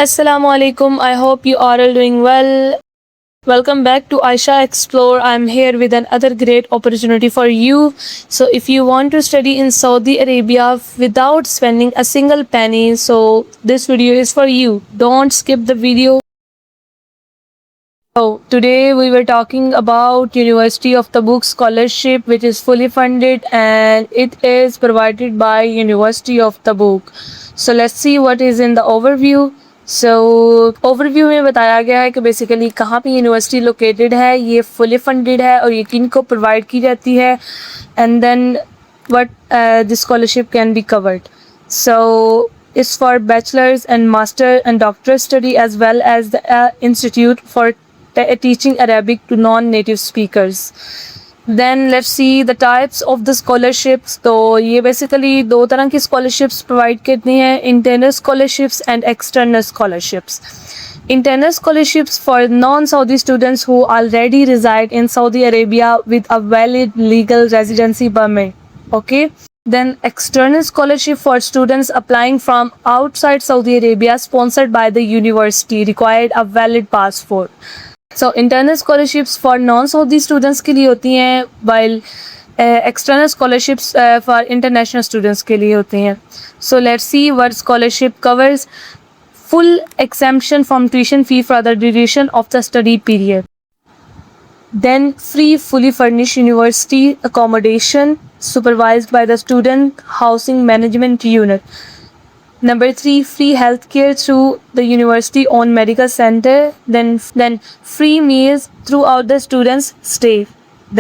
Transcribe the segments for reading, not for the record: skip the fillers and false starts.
Assalamu alaikum. I hope you are all doing well. Welcome back to Aisha Explore. I'm here with another great opportunity for you. So, if you want to study in Saudi Arabia without spending a single penny, so this video is for you. Don't skip the video. So, today we were talking about University of Tabuk scholarship, which is fully funded and it is provided by University of Tabuk. So let's see what is in the overview. So overview में बताया गया है कि basically कहाँ पे university located है, ये fully funded है और ये किन को प्रोवाइड की जाती है, and then what the scholarship can be covered. So it's for bachelors and master and doctor study as well as the institute for teaching Arabic to non-native speakers. Then let's see the types of the scholarships. तो ये basically दो तरह की scholarships provide करती हैं, internal scholarships and external scholarships. Internal scholarships for non-Saudi students who already reside in Saudi Arabia with a valid legal residency permit. Okay. Then external scholarship for students applying from outside Saudi Arabia sponsored by the university required a valid passport. So internal scholarships for non-Saudi students के लिए होती हैं, while external scholarships for international students के लिए होती हैं. So let's see what scholarship covers. Full exemption from tuition fee for the duration of the study period. Then free fully furnished university accommodation supervised by the student housing management unit. Number 3, free healthcare through the university owned medical center. Then free meals throughout the students stay.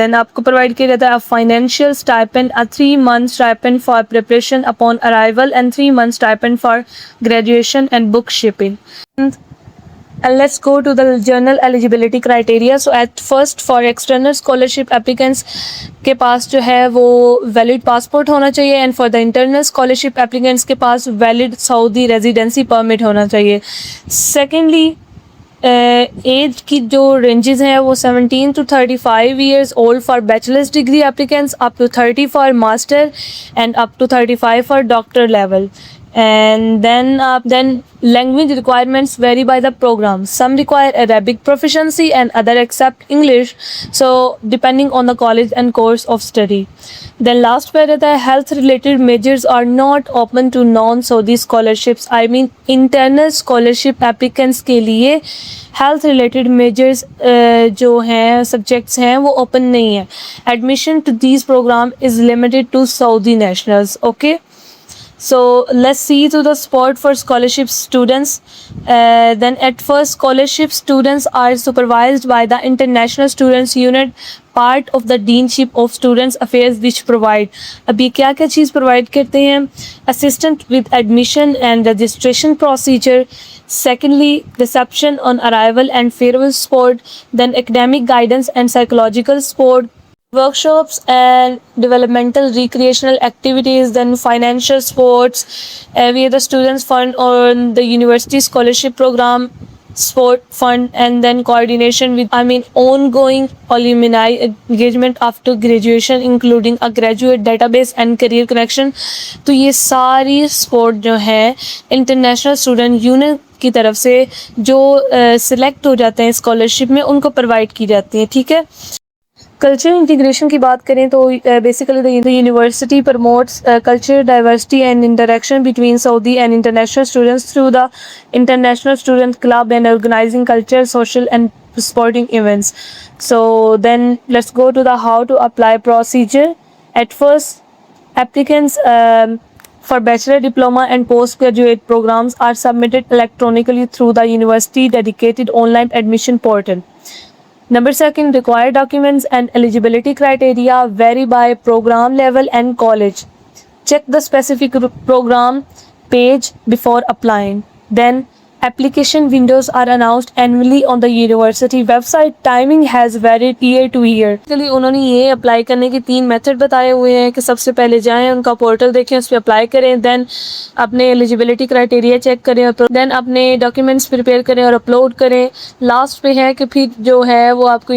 Then आपको provide किया जाता है a financial stipend, a 3-month stipend for preparation upon arrival and 3-month stipend for graduation and book shipping. And let's go to the general eligibility criteria. So at first for external scholarship applicants के पास जो है वो valid passport होना चाहिए, and for the internal scholarship applicants के पास valid Saudi residency permit होना चाहिए. Secondly, as की जो रेंजेस हैं वो 17 to 35 years old for bachelor's degree applicants, up to 30 for master and up to 35 for doctor level. And then language requirements vary by the program. Some require Arabic proficiency and other accept English, so depending on the college and course of study. Then last पे रहता है health related majors are not open to non-Saudi scholarships. I mean internal scholarship applicants के लिए health related majors जो हैं subjects हैं वो open नहीं है. Admission to these program is limited to Saudi nationals. Okay. So let's see to the spot for scholarship students. Then at first scholarship students are supervised by the International Students Unit, part of the Deanship of Students Affairs, which provide. अभी क्या क्या चीज़ provide करते हैं? Assistant with admission and registration procedure. Secondly, reception on arrival and farewell support. Then academic guidance and psychological support. Workshops and developmental recreational activities, then financial sports. We are the students fund on the university scholarship program, sport fund, and then coordination with ongoing alumni engagement after graduation, including a graduate database and career connection. तो ये सारी sport जो है international student unit की तरफ से जो select हो जाते हैं scholarship में उनको provide की जाती है. ठीक है. कल्चर इंटीग्रेशन की बात करें तो basically the university promotes culture diversity and interaction between Saudi and international students through the international student club and organizing culture social and sporting events. So then let's go to the how to apply procedure. At first, applicants for bachelor diploma and postgraduate programs are submitted electronically through the university dedicated online admission portal. Number 2, required documents and eligibility criteria vary by program level and college. Check the specific program page before applying. Then application windows are announced annually on the university website. Timing has varied year to year. Basically उन्होंने ये apply करने के 3 method बताए हुए हैं कि सबसे पहले जाएं, उनका पोर्टल देखें, उस पर अप्लाई करें, देन अपने एलिजिबिलिटी क्राइटेरिया चेक करें, देन अपने डॉक्यूमेंट्स प्रिपेयर करें और अपलोड करें. लास्ट पे है कि फिर जो है वो आपको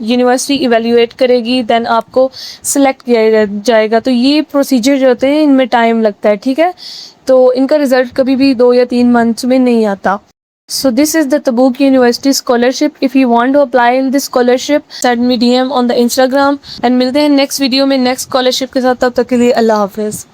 यूनिवर्सिटी इवेल्यूएट करेगी, देन आपको सिलेक्ट किया जाएगा. तो ये प्रोसीजर जो होते हैं इनमें टाइम लगता है. ठीक है. तो इनका रिजल्ट कभी भी 2 या 3 मंथ्स में नहीं आता। So this is the Tabuk University scholarship. If you want to apply in this scholarship, send me DM on the Instagram and मिलते हैं नेक्स्ट वीडियो में नेक्स्ट स्कॉलरशिप के साथ। तब तक के लिए अल्लाह हाफिज़।